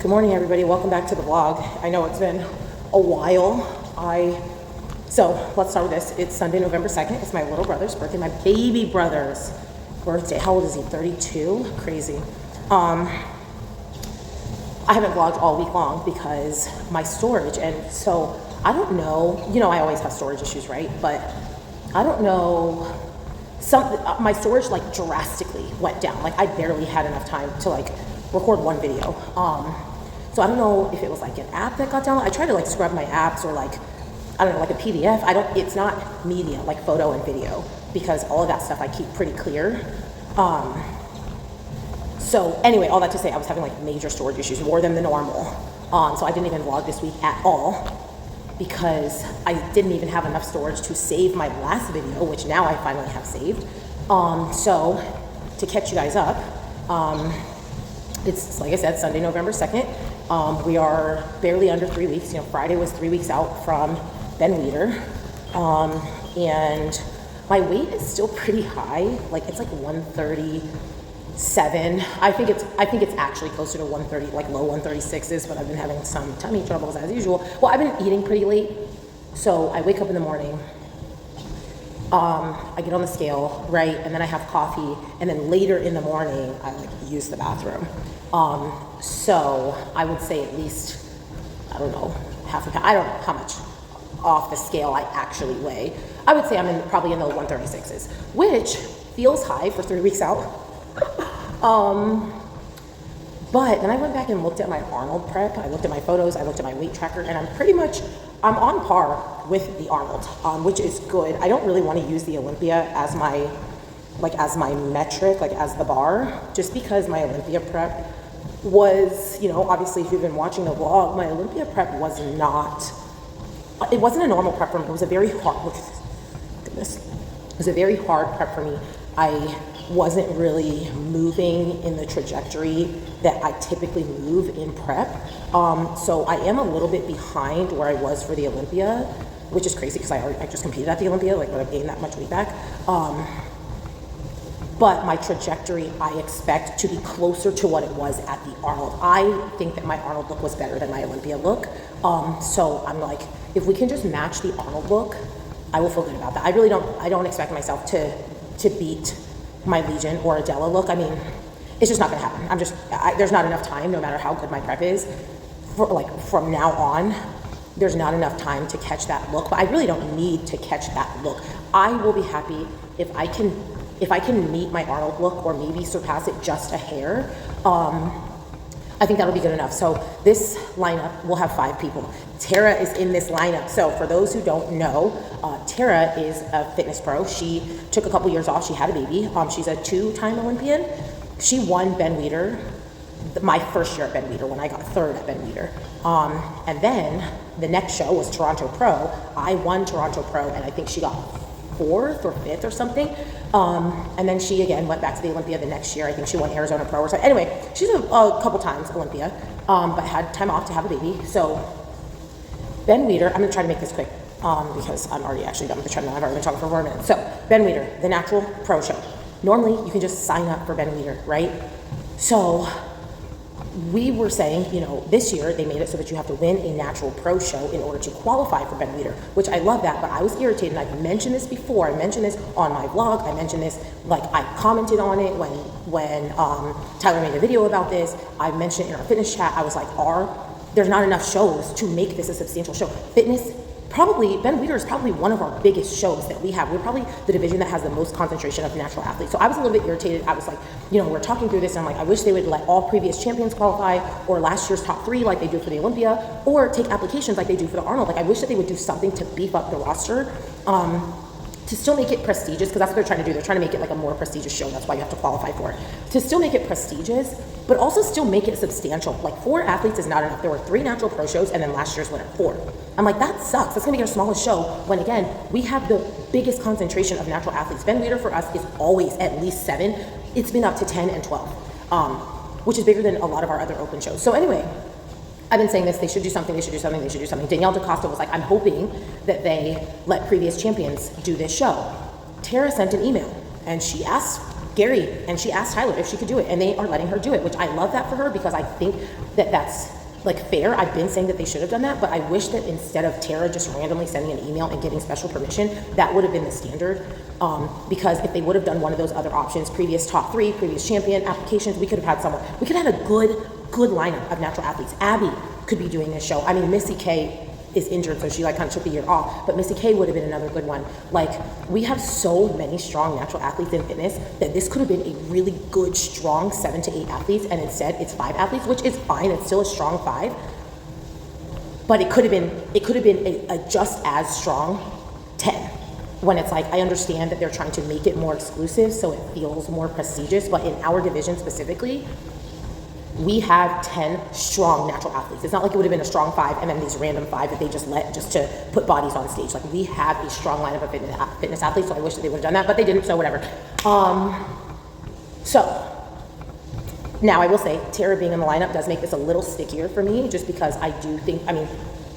Good morning, everybody. Welcome back to the vlog. I know it's been a while. So let's start with this. It's Sunday, November 2nd. It's my little brother's birthday, my baby brother's birthday. How old is he? 32? Crazy. I haven't vlogged all week long because my storage, and so I don't know, you know, I always have storage issues, right? But I don't know, my storage like drastically went down. Like I barely had enough time to like record one video. So I don't know if it was like an app that got down. I tried to like scrub my apps or like, I don't know, like a PDF. It's not media, like photo and video, because all of that stuff I keep pretty clear. So anyway, all that to say, I was having like major storage issues, more than the normal. So I didn't even vlog this week at all because I didn't even have enough storage to save my last video, which now I finally have saved. So to catch you guys up, it's, like I said, Sunday, November 2nd. We are barely under 3 weeks. You know, Friday was 3 weeks out from Ben Weider. And my weight is still pretty high. Like it's like 137. I think it's actually closer to 130, like low 136s, but I've been having some tummy troubles as usual. Well, I've been eating pretty late. So I wake up in the morning, I get on the scale, right? And then I have coffee. And then later in the morning, I like use the bathroom. So I would say at least, I don't know, half a pound. I don't know how much off the scale I actually weigh. I would say I'm probably in the 136s, which feels high for 3 weeks out. But then I went back and looked at my Arnold prep. I looked at my photos, I looked at my weight tracker, and I'm on par with the Arnold, which is good. I don't really want to use the Olympia as my metric, like as the bar, just because my Olympia prep was, you know, obviously if you've been watching the vlog, my Olympia prep was not, it wasn't a normal prep for me. It was a very hard, look at this, goodness. It was a very hard prep for me. I wasn't really moving in the trajectory that I typically move in prep. So I am a little bit behind where I was for the Olympia, which is crazy because I just competed at the Olympia, like when I've gained that much weight back. But my trajectory, I expect to be closer to what it was at the Arnold. I think that my Arnold look was better than my Olympia look. So I'm like, if we can just match the Arnold look, I will feel good about that. I don't expect myself to beat my Legion or Adela look. I mean, it's just not gonna happen. There's not enough time, no matter how good my prep is, from now on, there's not enough time to catch that look, but I really don't need to catch that look. I will be happy if I can meet my Arnold look or maybe surpass it just a hair. I think that'll be good enough. So this lineup will have 5 people. Tara is in this lineup. So for those who don't know, Tara is a fitness pro. She took a couple years off. She had a baby. She's a 2-time Olympian. She won Ben Weider, my first year at Ben Weider, when I got 3rd at Ben Weider. And then the next show was Toronto Pro. I won Toronto Pro, and I think she got 4th or 5th or something. And then she again went back to the Olympia the next year. I think she won Arizona Pro or something. Anyway, she's a couple times Olympia, but had time off to have a baby. So Ben Weider, I'm gonna try to make this quick because I'm already actually done with the treadmill. I've already been talking for 4 minutes. So Ben Weider, the Natural Pro Show. Normally you can just sign up for Ben Weider, right? So we were saying, you know, this year they made it so that you have to win a Natural Pro Show in order to qualify for Ben Weider, which I love that, but I was irritated. I've mentioned this before. I mentioned this on my vlog. I mentioned this, like I commented on it when Tyler made a video about this. I mentioned it in our fitness chat. I was like, there's not enough shows to make this a substantial show. Fitness, probably, Ben Weider is probably one of our biggest shows that we have. We're probably the division that has the most concentration of natural athletes. So I was a little bit irritated. I was like, you know, we're talking through this and I'm like, I wish they would let all previous champions qualify, or last year's top 3 like they do for the Olympia, or take applications like they do for the Arnold. Like I wish that they would do something to beef up the roster, to still make it prestigious, because that's what they're trying to do. They're trying to make it like a more prestigious show. That's why you have to qualify for it. To still make it prestigious, but also still make it substantial. Like 4 athletes is not enough. There were 3 Natural Pro shows, and then last year's winner 4. I'm like, that sucks. That's gonna be our smallest show, when again, we have the biggest concentration of natural athletes. Ben Weider for us is always at least 7. It's been up to 10 and 12, which is bigger than a lot of our other open shows. So anyway, I've been saying this, they should do something, they should do something, they should do something. Danielle DaCosta was like, I'm hoping that they let previous champions do this show. Tara sent an email and she asked Gary, and she asked Tyler if she could do it, and they are letting her do it, which I love that for her, because I think that that's like fair. I've been saying that they should have done that, but I wish that instead of Tara just randomly sending an email and getting special permission, that would have been the standard. Because if they would have done one of those other options, previous top 3, previous champion applications, we could have had someone. We could have had a good lineup of natural athletes. Abby could be doing this show. I mean, Missy K is injured, so she like kind of took the year off, but Missy K would have been another good one. Like, we have so many strong natural athletes in fitness that this could have been a really good, strong 7 to 8 athletes, and instead it's 5 athletes, which is fine. It's still a strong 5, but it could have been a just as strong 10. When it's like, I understand that they're trying to make it more exclusive so it feels more prestigious, but in our division specifically, we have 10 strong natural athletes. It's not like it would have been a strong 5 and then these random 5 that they just let just to put bodies on stage. Like, we have a strong lineup of fitness athletes, so I wish that they would have done that, but they didn't, so whatever. So now I will say, Tara being in the lineup does make this a little stickier for me, just because I do think, I mean,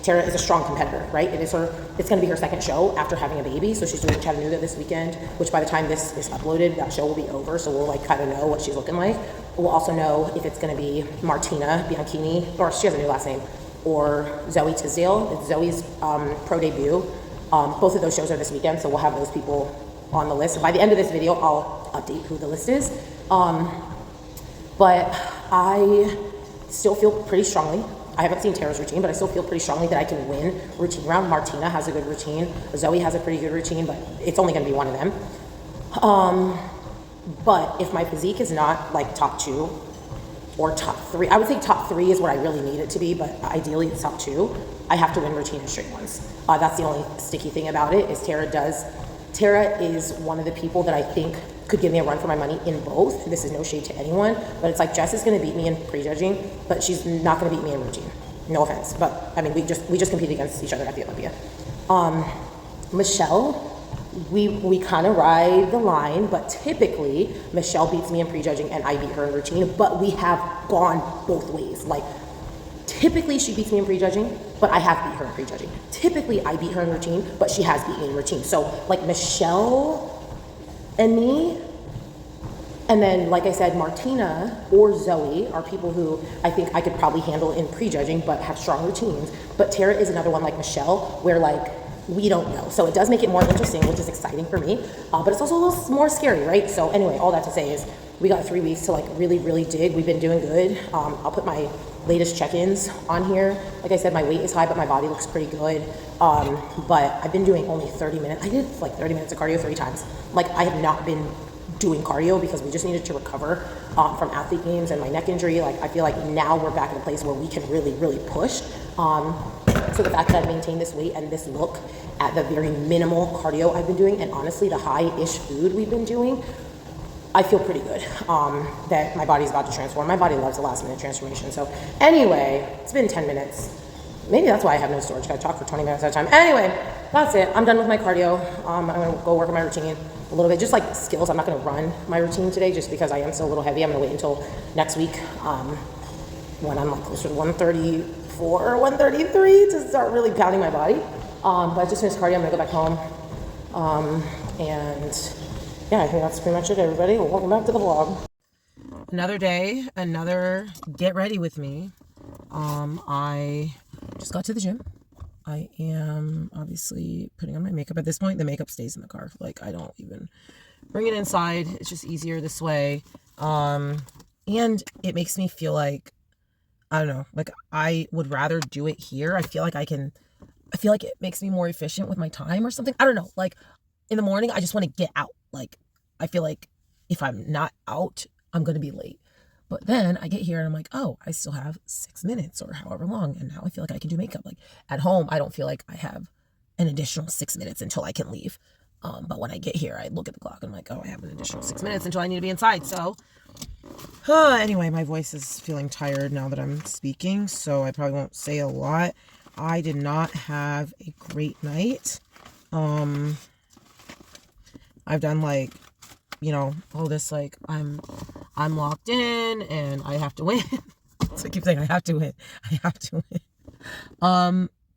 Tara is a strong competitor, right? It's going to be her second show after having a baby, so she's doing Chattanooga this weekend, which by the time this is uploaded, that show will be over, so we'll like kind of know what she's looking like. We'll also know if it's going to be Martina Bianchini, or she has a new last name, or Zoe Tisdale. It's Zoe's pro debut. Both of those shows are this weekend, so we'll have those people on the list. By the end of this video, I'll update who the list is. But I still feel pretty strongly. I haven't seen Tara's routine, but I still feel pretty strongly that I can win routine round. Martina has a good routine. Zoe has a pretty good routine, but it's only going to be one of them. But if my physique is not like top 2 or top 3, I would think top 3 is where I really need it to be, but ideally it's top 2. I have to win routine and straight ones. That's the only sticky thing about it, is Tara is one of the people that I think could give me a run for my money in both. This is no shade to anyone, but it's like, Jess is going to beat me in prejudging, but she's not going to beat me in routine. No offense, but I mean, we just compete against each other at the Olympia. Michelle, we kind of ride the line, but typically Michelle beats me in prejudging and I beat her in routine, but we have gone both ways. Like, typically she beats me in prejudging, but I have beat her in prejudging. Typically I beat her in routine, but she has beat me in routine. So like, Michelle and me, and then like I said, Martina or Zoe are people who I think I could probably handle in prejudging but have strong routines. But Tara is another one like Michelle, where like, we don't know. So it does make it more interesting, which is exciting for me, but it's also a little more scary, right? So anyway, all that to say is, we got 3 weeks to like really dig. We've been doing good. I'll put my latest check-ins on here. Like I said, my weight is high, but my body looks pretty good. But I've been doing only 30 minutes. I did like 30 minutes of cardio 3 times. Like, I have not been doing cardio because we just needed to recover from athlete games and my neck injury. Like, I feel like now we're back in a place where we can really push. So the fact that I've maintained this weight and this look at the very minimal cardio I've been doing, and honestly the high-ish food we've been doing, I feel pretty good that my body's about to transform. My body loves the last minute transformation. So anyway, it's been 10 minutes. Maybe that's why I have no storage. I talk for 20 minutes at a time. Anyway, that's it. I'm done with my cardio. I'm gonna go work on my routine a little bit, just like skills. I'm not gonna run my routine today just because I am still a little heavy. I'm gonna wait until next week when I'm like closer to 134 or 133 to start really pounding my body. But I just finished cardio. I'm gonna go back home. And yeah, I think that's pretty much it, everybody. Welcome back to the vlog. Another day, another get ready with me. I just got to the gym. I am obviously putting on my makeup. At this point, the makeup stays in the car. Like, I don't even bring it inside. It's just easier this way. And it makes me feel like, I don't know, like I would rather do it here. I feel like it makes me more efficient with my time or something. I don't know. Like, in the morning, I just want to get out. Like, I feel like if I'm not out, I'm going to be late. But then I get here and I'm like, oh, I still have 6 minutes or however long. And now I feel like I can do makeup. Like, at home, I don't feel like I have an additional 6 minutes until I can leave. But when I get here, I look at the clock and I'm like, oh, I have an additional 6 minutes until I need to be inside. So anyway, my voice is feeling tired now that I'm speaking, so I probably won't say a lot. I did not have a great night. I've done like, you know, all this, like, I'm locked in and I have to win. So I keep saying I have to win.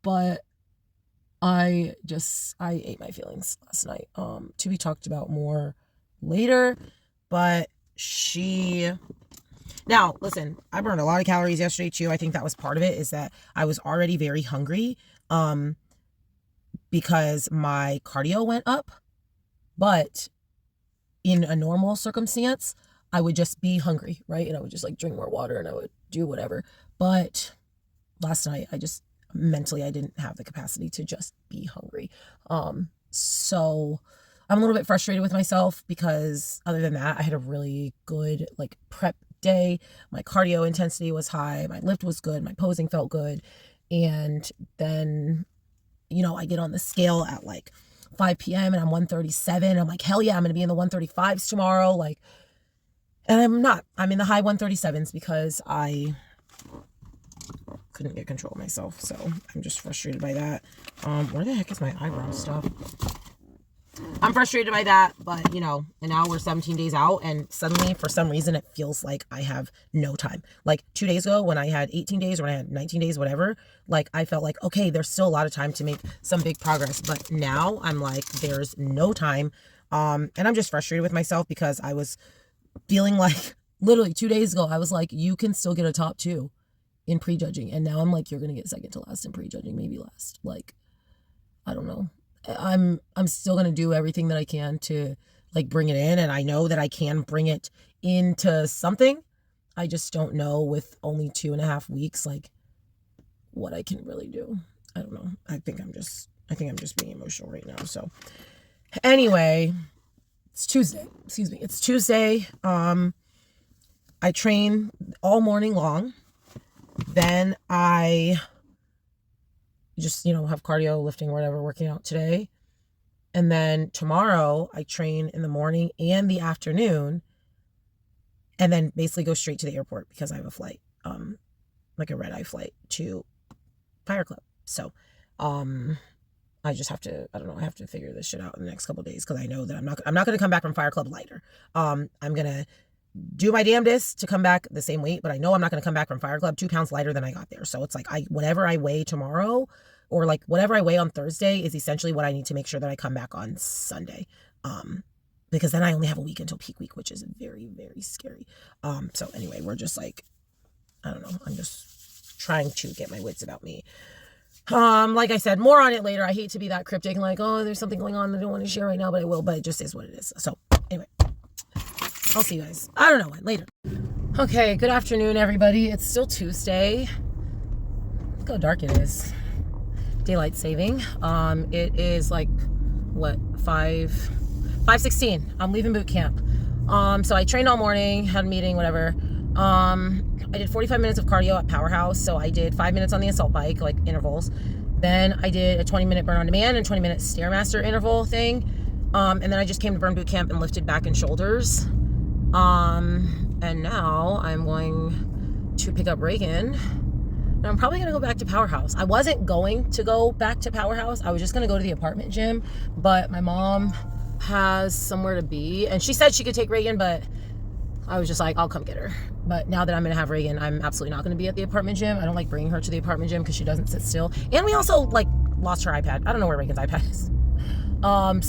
But I ate my feelings last night. To be talked about more later. but now listen, I burned a lot of calories yesterday too. I think that was part of it, is that I was already very hungry because my cardio went up. But in a normal circumstance, I would just be hungry, right? And I would just like drink more water and I would do whatever. But last night, I just mentally, I didn't have the capacity to just be hungry. So I'm a little bit frustrated with myself, because other than that, I had a really good like prep day. My cardio intensity was high. My lift was good. My posing felt good. And then, you know, I get on the scale at like 5 p.m. and I'm 137. I'm like, hell yeah, I'm going to be in the 135s tomorrow. Like, and I'm not. I'm in the high 137s because I couldn't get control of myself. So I'm just frustrated by that. Where the heck is my eyebrow stuff? I'm frustrated by that, but you know, and now we're 17 days out, and suddenly for some reason it feels like I have no time. Like 2 days ago when I had 18 days or when I had 19 days, whatever, like I felt like, okay, there's still a lot of time to make some big progress. But now I'm like, there's no time. And I'm just frustrated with myself because I was feeling like literally 2 days ago, I was like, you can still get a top 2 in prejudging. And now I'm like, you're going to get second to last in prejudging, maybe last. Like, I don't know. I'm still going to do everything that I can to like bring it in. And I know that I can bring it into something. I just don't know with only 2.5 weeks, like what I can really do. I don't know. I think I'm just being emotional right now. So anyway, it's Tuesday. Excuse me. It's Tuesday. I train all morning long. Then I just, you know, have cardio, lifting, whatever, working out today. And then tomorrow I train in the morning and the afternoon, and then basically go straight to the airport because I have a flight, like a red-eye flight to Fire Club. So, I just have to, I don't know, I have to figure this shit out in the next couple of days, because I know that I'm not going to come back from Fire Club lighter. I'm going to do my damnedest to come back the same weight, but I know I'm not going to come back from Fire Club 2 pounds lighter than I got there. So it's like, whatever I weigh tomorrow, or like whatever I weigh on Thursday, is essentially what I need to make sure that I come back on Sunday. Because then I only have a week until peak week, which is very, very scary. So anyway, we're just like, I don't know. I'm just trying to get my wits about me. Like I said, more on it later. I hate to be that cryptic and like, oh, there's something going on that I don't want to share right now, but I will, but it just is what it is. So anyway, I'll see you guys. I don't know when, later. Okay, good afternoon, everybody. It's still Tuesday. Look how dark it is. Daylight saving. It is like, what, 5:16. I'm leaving boot camp. So I trained all morning, had a meeting, whatever. I did 45 minutes of cardio at Powerhouse. So I did 5 minutes on the assault bike, like intervals. Then I did a 20-minute burn on demand and 20-minute Stairmaster interval thing. And then I just came to burn boot camp and lifted back and shoulders. And now I'm going to pick up Reagan. And I'm probably going to go back to Powerhouse. I wasn't going to go back to Powerhouse. I was just going to go to the apartment gym. But my mom has somewhere to be. And she said she could take Reagan, but I was just like, I'll come get her. But now that I'm going to have Reagan, I'm absolutely not going to be at the apartment gym. I don't like bringing her to the apartment gym because she doesn't sit still. And we also like lost her iPad. I don't know where Reagan's iPad is.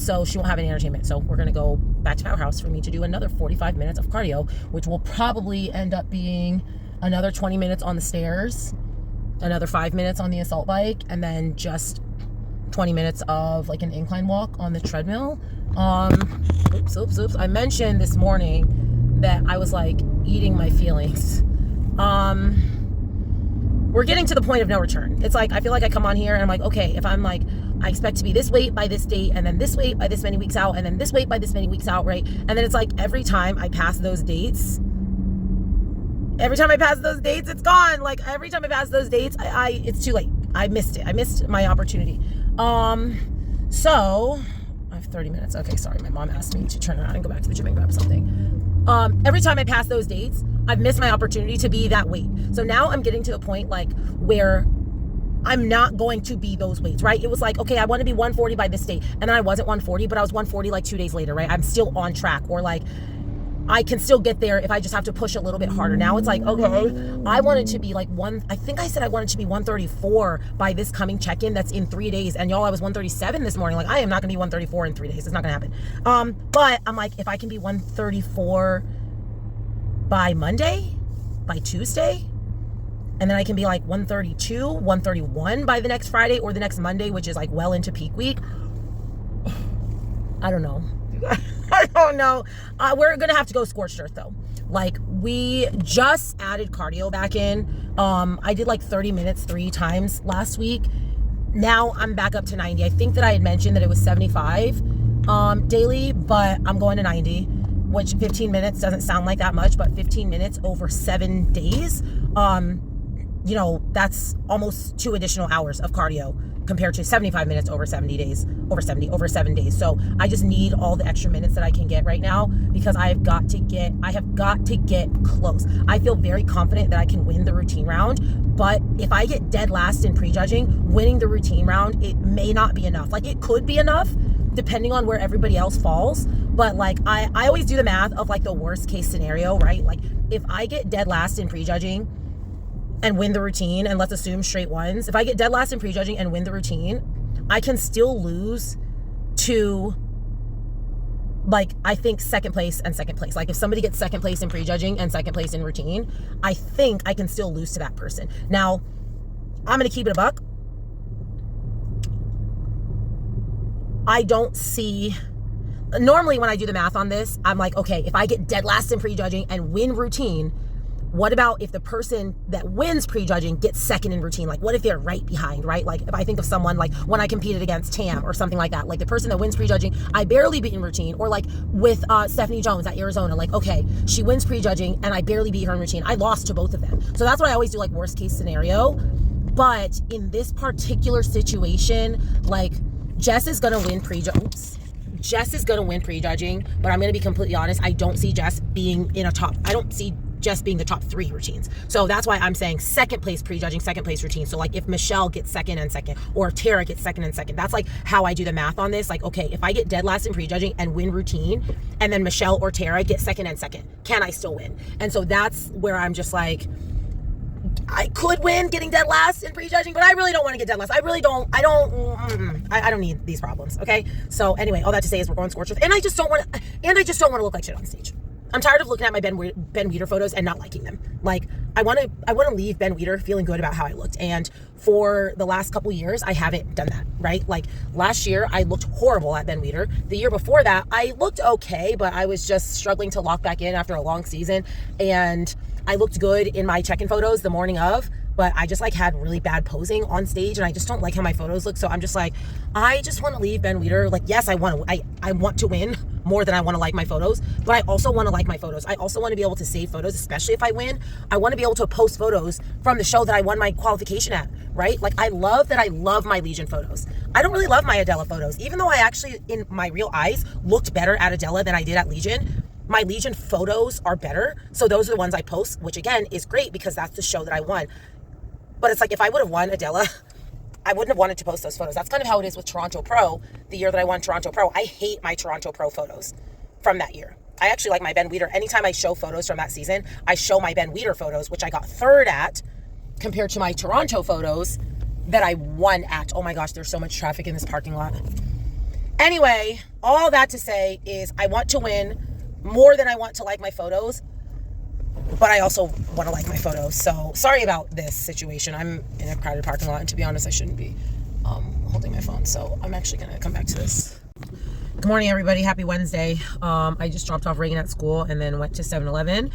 So she won't have any entertainment. So we're going to go back to Powerhouse for me to do another 45 minutes of cardio, which will probably end up being another 20 minutes on the stairs, another 5 minutes on the assault bike, and then just 20 minutes of like an incline walk on the treadmill. Oops. I mentioned this morning that I was like eating my feelings. We're getting to the point of no return. It's like, I feel like I come on here and I'm like, okay, if I'm like, I expect to be this weight by this date, and then this weight by this many weeks out, and then this weight by this many weeks out, right? And then it's like every time I pass those dates, it's gone. Like every time I pass those dates, it's too late. I missed it. I missed my opportunity. So I have 30 minutes. Okay, sorry. My mom asked me to turn around and go back to the gym and grab something. Every time I pass those dates, I've missed my opportunity to be that weight. So now I'm getting to the point like where I'm not going to be those weights, right? It was like, okay, I want to be 140 by this date. And then I wasn't 140, but I was 140 like 2 days later, right? I'm still on track. Or like, I can still get there if I just have to push a little bit harder. Now it's like, okay, I want it to be like I think I said I wanted to be 134 by this coming check-in that's in 3 days. And y'all, I was 137 this morning. Like, I am not gonna be 134 in 3 days. It's not gonna happen. But I'm like, if I can be 134 by Monday, by Tuesday, and then I can be like 132, 131 by the next Friday or the next Monday, which is like well into peak week. I don't know. I don't know. We're going to have to go scorched earth though. Like, we just added cardio back in. I did like 30 minutes 3 times last week. Now I'm back up to 90. I think that I had mentioned that it was 75 daily, but I'm going to 90, which 15 minutes doesn't sound like that much, but 15 minutes over 7 days, you know, that's almost 2 additional hours of cardio compared to 75 minutes over 7 days. So I just need all the extra minutes that I can get right now, because I have got to get close. I feel very confident that I can win the routine round, but if I get dead last in prejudging, winning the routine round, it may not be enough. Like, it could be enough depending on where everybody else falls, but like I always do the math of like the worst case scenario, right? Like, if I get dead last in prejudging and win the routine, and let's assume straight ones, if I get dead last in prejudging and win the routine, I can still lose to, like, I think second place and second place. Like, if somebody gets second place in prejudging and second place in routine, I think I can still lose to that person. Now, I'm going to keep it a buck. I don't see, normally when I do the math on this, I'm like, okay, if I get dead last in prejudging and win routine, what about if the person that wins prejudging gets second in routine? Like, what if they're right behind, right? Like, if I think of someone like when I competed against Tam or something like that, like the person that wins prejudging, I barely beat in routine, or like with Stephanie Jones at Arizona, like, okay, she wins prejudging and I barely beat her in routine. I lost to both of them. So that's what I always do, like worst case scenario. But in this particular situation, like, Jess is going to win prejudging, but I'm going to be completely honest. I don't see Jess being Jess being the top 3 routines. So that's why I'm saying second place prejudging, second place routine. So like if Michelle gets second and second, or Tara gets second and second, that's like how I do the math on this. Like, okay, if I get dead last in prejudging and win routine, and then Michelle or Tara get second and second, can I still win? And so that's where I'm just like, I could win getting dead last in prejudging, but I really don't want to get dead last. I don't need these problems. Okay. So anyway, all that to say is we're going scorched earth, and I just don't want to look like shit on stage. I'm tired of looking at my Ben Weider photos and not liking them. Like, I want to leave Ben Weider feeling good about how I looked. And for the last couple years, I haven't done that, right? Like, last year, I looked horrible at Ben Weider. The year before that, I looked okay, but I was just struggling to lock back in after a long season. And I looked good in my check-in photos the morning of, but I just like had really bad posing on stage, and I just don't like how my photos look. So I'm just like, I just want to leave Ben Weider. Like, yes, I want to win more than I want to like my photos, but I also want to like my photos. I also want to be able to save photos, especially if I win. I want to be able to post photos from the show that I won my qualification at, right? Like, I love my Legion photos. I don't really love my Adela photos, even though I actually, in my real eyes, looked better at Adela than I did at Legion. My Legion photos are better. So those are the ones I post, which again is great because that's the show that I won. But it's like, if I would have won Adela, I wouldn't have wanted to post those photos. That's kind of how it is with Toronto Pro, the year that I won Toronto Pro. I hate my Toronto Pro photos from that year. I actually like my Ben Weider. Anytime I show photos from that season, I show my Ben Weider photos, which I got 3rd at, compared to my Toronto photos that I won at. Oh my gosh, there's so much traffic in this parking lot. Anyway, all that to say is I want to win more than I want to like my photos, but I also want to like my photos. So sorry about this situation. I'm in a crowded parking lot, and to be honest, I shouldn't be holding my phone. So I'm actually going to come back to this. Good morning, everybody. Happy Wednesday. I just dropped off Reagan at school and then went to 7-Eleven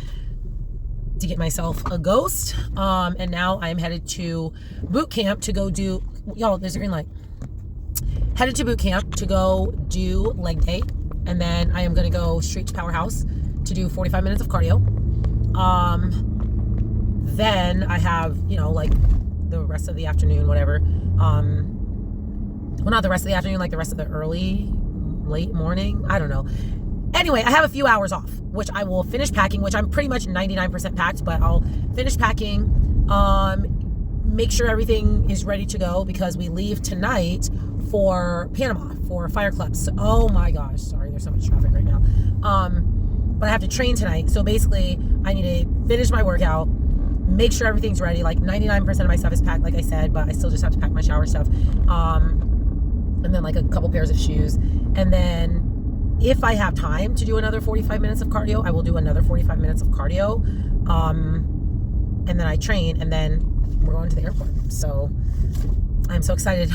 to get myself a ghost. And now I'm headed to boot camp to go do, y'all, there's a green light. Headed to boot camp to go do leg day. And then I am going to go straight to Powerhouse to do 45 minutes of cardio. Then I have, like the rest of the afternoon, whatever. Well, not the rest of the afternoon, like the rest of the late morning. I don't know. Anyway, I have a few hours off, which I will finish packing, which I'm pretty much 99% packed, but I'll finish packing, make sure everything is ready to go because we leave tonight for Panama for fire clubs. Oh my gosh, sorry, there's so much traffic right now. but I have to train tonight. So basically, I need to finish my workout, make sure everything's ready. Like 99% of my stuff is packed, like I said, but I still just have to pack my shower stuff. And then like a couple pairs of shoes. And then if I have time to do another 45 minutes of cardio, I will do another 45 minutes of cardio. And then I train, and then we're going to the airport. So I'm so excited.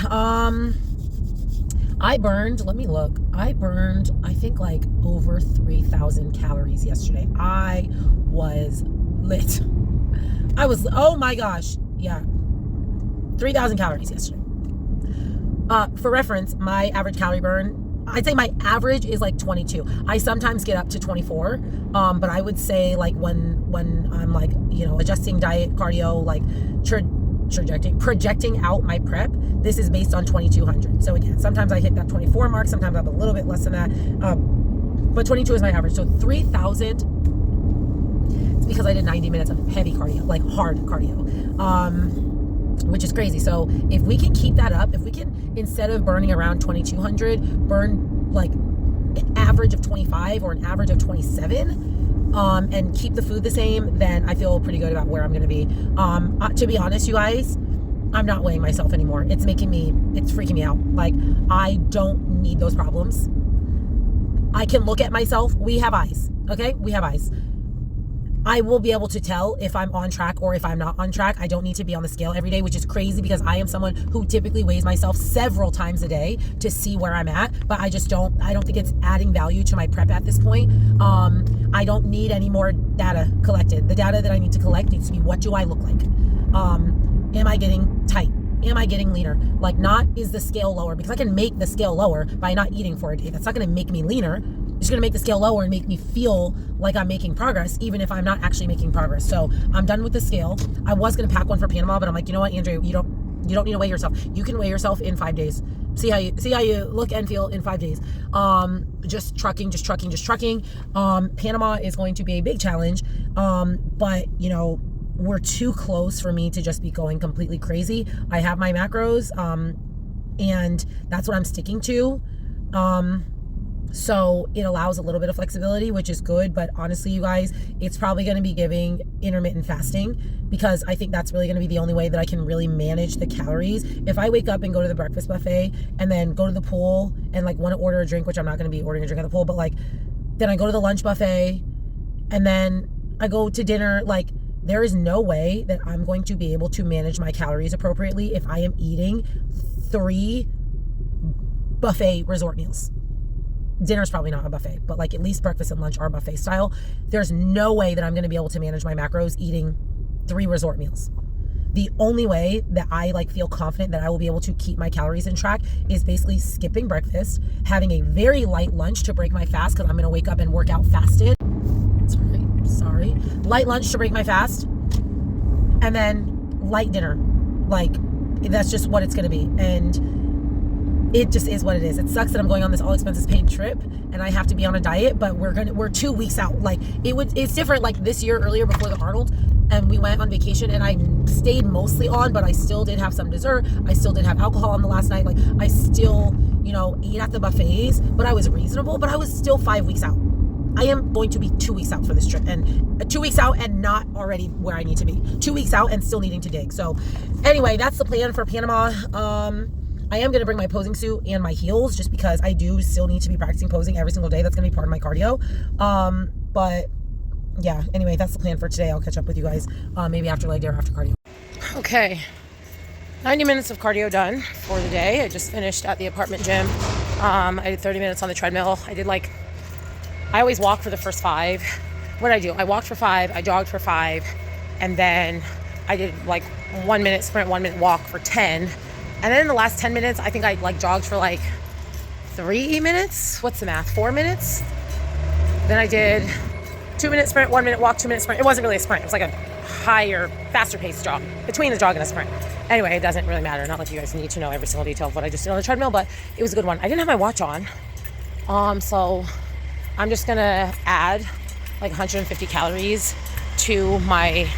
I burned, let me look. I burned, I think like over 3,000 calories yesterday. I was lit. Oh my gosh. Yeah. 3,000 calories yesterday. For reference, my average calorie burn, I'd say my average is like 22. I sometimes get up to 24. But I would say like when I'm like, you know, adjusting diet, cardio, like projecting out my prep, this is based on 2,200. So again, sometimes I hit that 24 mark, sometimes I'm a little bit less than that. But 22 is my average. So 3,000, it's because I did 90 minutes of heavy cardio, like hard cardio, which is crazy. So if we can keep that up, if we can, instead of burning around 2,200, burn like an average of 25 or an average of 27, and keep the food the same, then I feel pretty good about where I'm going to be. To be honest, you guys, I'm not weighing myself anymore. It's freaking me out. Like, I don't need those problems. I can look at myself. We have eyes. Okay. We have eyes. I will be able to tell if I'm on track or if I'm not on track. I don't need to be on the scale every day, which is crazy because I am someone who typically weighs myself several times a day to see where I'm at, but I don't think it's adding value to my prep at this point. I don't need any more data collected. The data that I need to collect needs to be, what do I look like? Am I getting tight? Am I getting leaner? Like, not is the scale lower, because I can make the scale lower by not eating for a day. That's not going to make me leaner. It's going to make the scale lower and make me feel like I'm making progress, even if I'm not actually making progress. So I'm done with the scale. I was going to pack one for Panama, but I'm like, you know what, Andrea, you don't need to weigh yourself. You can weigh yourself in 5 days. See how you look and feel in 5 days. Just trucking. Panama is going to be a big challenge. But you know, we're too close for me to just be going completely crazy. I have my macros, and that's what I'm sticking to. So it allows a little bit of flexibility, which is good. But honestly, you guys, it's probably going to be giving intermittent fasting, because I think that's really going to be the only way that I can really manage the calories. If I wake up and go to the breakfast buffet and then go to the pool and like want to order a drink, which I'm not going to be ordering a drink at the pool, but like, then I go to the lunch buffet and then I go to dinner, like, there is no way that I'm going to be able to manage my calories appropriately if I am eating 3 buffet resort meals. Dinner's probably not a buffet, but like at least breakfast and lunch are buffet style. There's no way that I'm going to be able to manage my macros eating 3 resort meals. The only way that I like feel confident that I will be able to keep my calories in track is basically skipping breakfast, having a very light lunch to break my fast, because I'm going to wake up and work out fasted. Sorry. Light lunch to break my fast, and then light dinner. Like, that's just what it's going to be. And it just is what it is. It sucks that I'm going on this all expenses paid trip and I have to be on a diet, but we're 2 weeks out. Like, it's different. Like this year, earlier before the Arnold, and we went on vacation and I stayed mostly on, but I still did have some dessert. I still did have alcohol on the last night. Like, I still, ate at the buffets, but I was reasonable, but I was still 5 weeks out. I am going to be 2 weeks out for this trip, and 2 weeks out and not already where I need to be. 2 weeks out and still needing to dig. So anyway, that's the plan for Panama. I am going to bring my posing suit and my heels, just because I do still need to be practicing posing every single day. That's going to be part of my cardio. But yeah, anyway, that's the plan for today. I'll catch up with you guys maybe after leg day or after cardio. Okay, 90 minutes of cardio done for the day. I just finished at the apartment gym. I did 30 minutes on the treadmill. I always walk for the first 5. What did I do? I walked for 5, I jogged for 5, and then I did like 1 minute sprint, 1 minute walk for 10. And then in the last 10 minutes, I think I like jogged for like 3 minutes. What's the math? 4 minutes. Then I did 2 minute sprint, 1 minute walk, 2 minute sprint. It wasn't really a sprint. It was like a higher, faster paced jog, between a jog and a sprint. Anyway, it doesn't really matter. Not like you guys need to know every single detail of what I just did on the treadmill, but it was a good one. I didn't have my watch on. So I'm just gonna add like 150 calories to my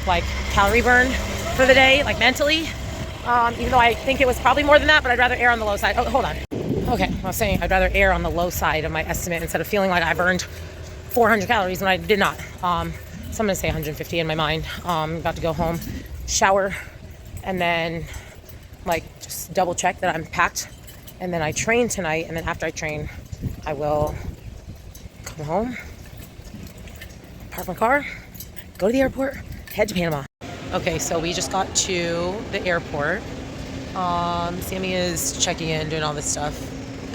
like calorie burn for the day, like mentally. Even though I think it was probably more than that, but I'd rather err on the low side. Oh, hold on. Okay, I was saying I'd rather err on the low side of my estimate instead of feeling like I burned 400 calories when I did not. So I'm gonna say 150 in my mind. About to go home, shower, and then like just double check that I'm packed. And then I train tonight, and then after I train, I will come home, park my car, go to the airport, head to Panama. Okay, so we just got to the airport. Sammy is checking in, doing all this stuff,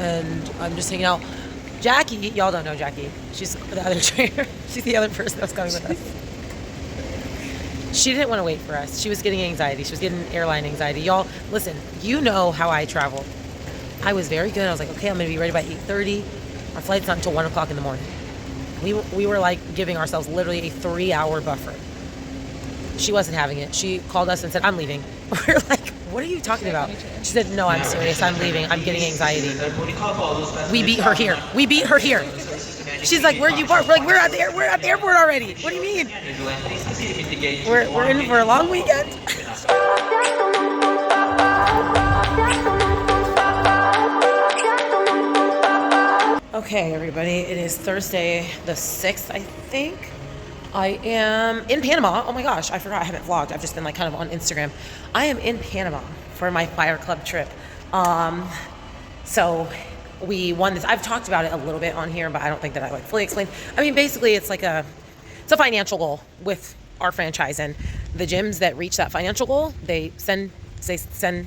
and I'm just hanging out. Jackie, y'all don't know Jackie. She's the other trainer. She's the other person that's coming with us. She didn't want to wait for us. She was getting anxiety. She was getting airline anxiety. Y'all, listen, you know how I travel. I was very good. I was like, okay, I'm going to be ready by 8:30. Our flight's not until 1 o'clock in the morning. We were like giving ourselves literally a 3-hour buffer. She wasn't having it. She called us and said, I'm leaving. We're like, what are you talking about? She said, no, I'm serious. I'm leaving. I'm getting anxiety. We beat her here. We beat her here. She's like, where are you parked? We're like, we're at the airport already. What do you mean? We're in for a long weekend. Okay, everybody, it is Thursday the 6th, I think. I am in Panama. Oh my gosh, I forgot I haven't vlogged. I've just been like kind of on Instagram. I am in Panama for my Fire Club trip. So we won this. I've talked about it a little bit on here, but I don't think that I like fully explained. I mean, basically it's a financial goal with our franchise, and the gyms that reach that financial goal, they send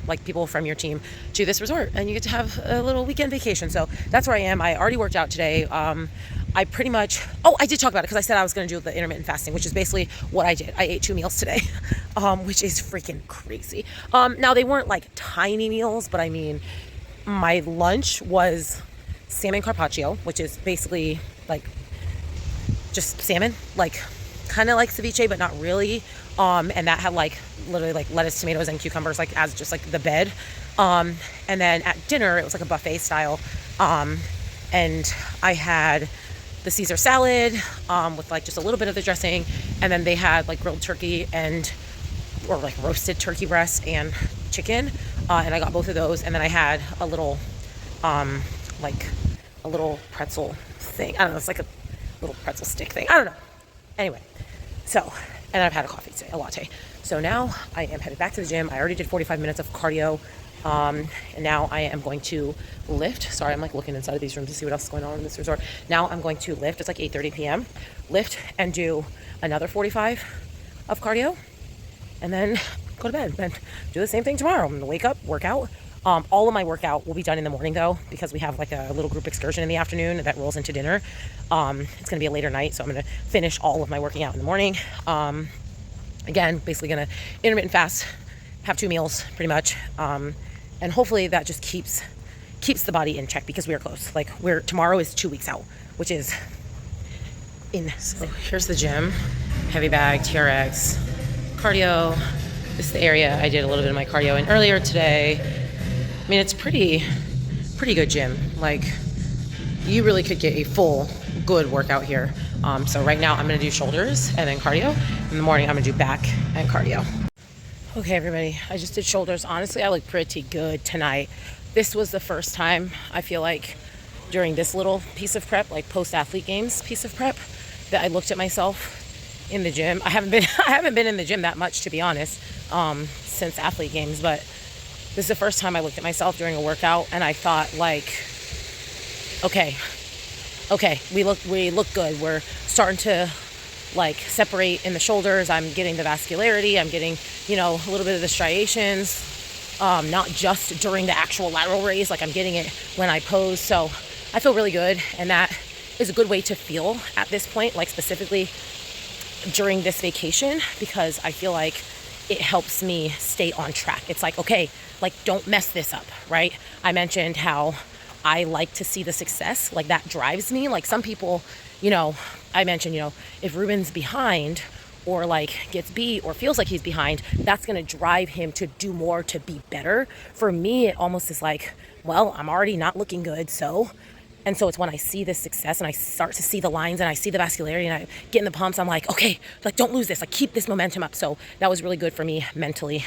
like people from your team to this resort, and you get to have a little weekend vacation. So that's where I am. I already worked out today. I pretty much, I did talk about it because I said I was going to do the intermittent fasting, which is basically what I did. I ate 2 meals today, which is freaking crazy. Now they weren't like tiny meals, but I mean, my lunch was salmon carpaccio, which is basically like just salmon, like kind of like ceviche, but not really. And that had like literally like lettuce, tomatoes, and cucumbers, like as just like the bed. And then at dinner, it was like a buffet style. And I had the Caesar salad, with like just a little bit of the dressing. And then they had like grilled turkey or like roasted turkey breast and chicken. And I got both of those. And then I had a little, like a little pretzel thing. I don't know. It's like a little pretzel stick thing. I don't know. Anyway, so, and I've had a coffee today, a latte. So now I am headed back to the gym. I already did 45 minutes of cardio. And now I am going to lift. Sorry, I'm like looking inside of these rooms to see what else is going on in this resort. Now I'm going to lift. It's like 8:30 p.m. Lift and do another 45 of cardio, and then go to bed and do the same thing tomorrow. I'm going to wake up, work out. All of my workout will be done in the morning though, because we have like a little group excursion in the afternoon that rolls into dinner. It's going to be a later night, so I'm going to finish all of my working out in the morning. Again, basically going to intermittent fast, have 2 meals pretty much. And hopefully that just keeps the body in check, because we are close. Like tomorrow is 2 weeks out, which is insane. So here's the gym, heavy bag, TRX, cardio. This is the area I did a little bit of my cardio in earlier today. I mean, it's pretty good gym. Like, you really could get a full good workout here. So right now I'm gonna do shoulders and then cardio. In the morning I'm gonna do back and cardio. Okay, everybody, I just did shoulders. Honestly, I look pretty good tonight. This was the first time, I feel like, during this little piece of prep, like post-athlete games piece of prep, that I looked at myself in the gym. I haven't been in the gym that much, to be honest, since athlete games, but this is the first time I looked at myself during a workout, and I thought, like, okay, we look good. We're starting to like separate in the shoulders. I'm getting the vascularity. I'm getting, a little bit of the striations, not just during the actual lateral raise. Like, I'm getting it when I pose. So I feel really good. And that is a good way to feel at this point, like specifically during this vacation, because I feel like it helps me stay on track. It's like, okay, like, don't mess this up, right? I mentioned how I like to see the success, like that drives me. Like, some people, I mentioned, if Ruben's behind or like gets beat or feels like he's behind, that's going to drive him to do more, to be better. For me, it almost is like, well, I'm already not looking good. So it's when I see this success and I start to see the lines and I see the vascularity and I get in the pumps, I'm like, okay, like, don't lose this, like, keep this momentum up. So that was really good for me mentally.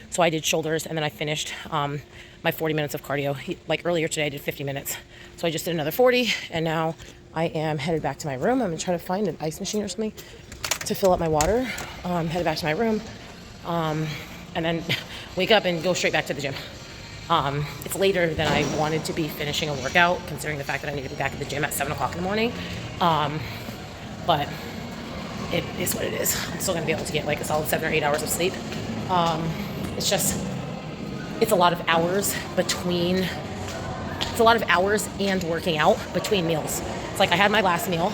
So I did shoulders, and then I finished my 40 minutes of cardio. Like earlier today, I did 50 minutes. So I just did another 40, and now I am headed back to my room. I'm gonna try to find an ice machine or something to fill up my water. Headed back to my room, and then wake up and go straight back to the gym. It's later than I wanted to be finishing a workout, considering the fact that I need to be back at the gym at 7 o'clock in the morning. But it is what it is. I'm still gonna be able to get like a solid 7 or 8 hours of sleep. It's a lot of hours between, it's a lot of hours and working out between meals. It's like I had my last meal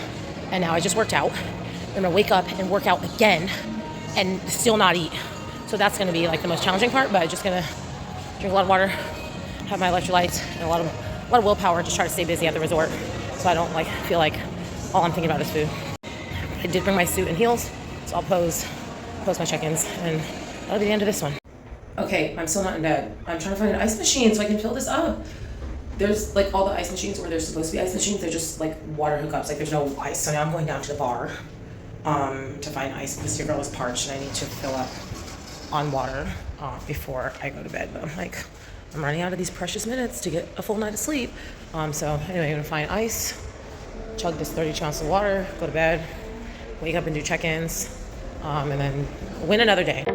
and now I just worked out. I'm gonna wake up and work out again and still not eat. So that's gonna be like the most challenging part, but I'm just gonna drink a lot of water, have my electrolytes, and a lot of willpower, just try to stay busy at the resort so I don't like feel like all I'm thinking about is food. I did bring my suit and heels, so I'll post my check-ins, and that'll be the end of this one. Okay, I'm still not in bed. I'm trying to find an ice machine so I can fill this up. There's like all the ice machines where there's supposed to be ice machines, they're just like water hookups, like there's no ice. So now I'm going down to the bar to find ice because your girl is parched and I need to fill up on water before I go to bed. But I'm running out of these precious minutes to get a full night of sleep. So anyway, I'm gonna find ice, chug this 32 ounces of water, go to bed, wake up and do check-ins, and then win another day.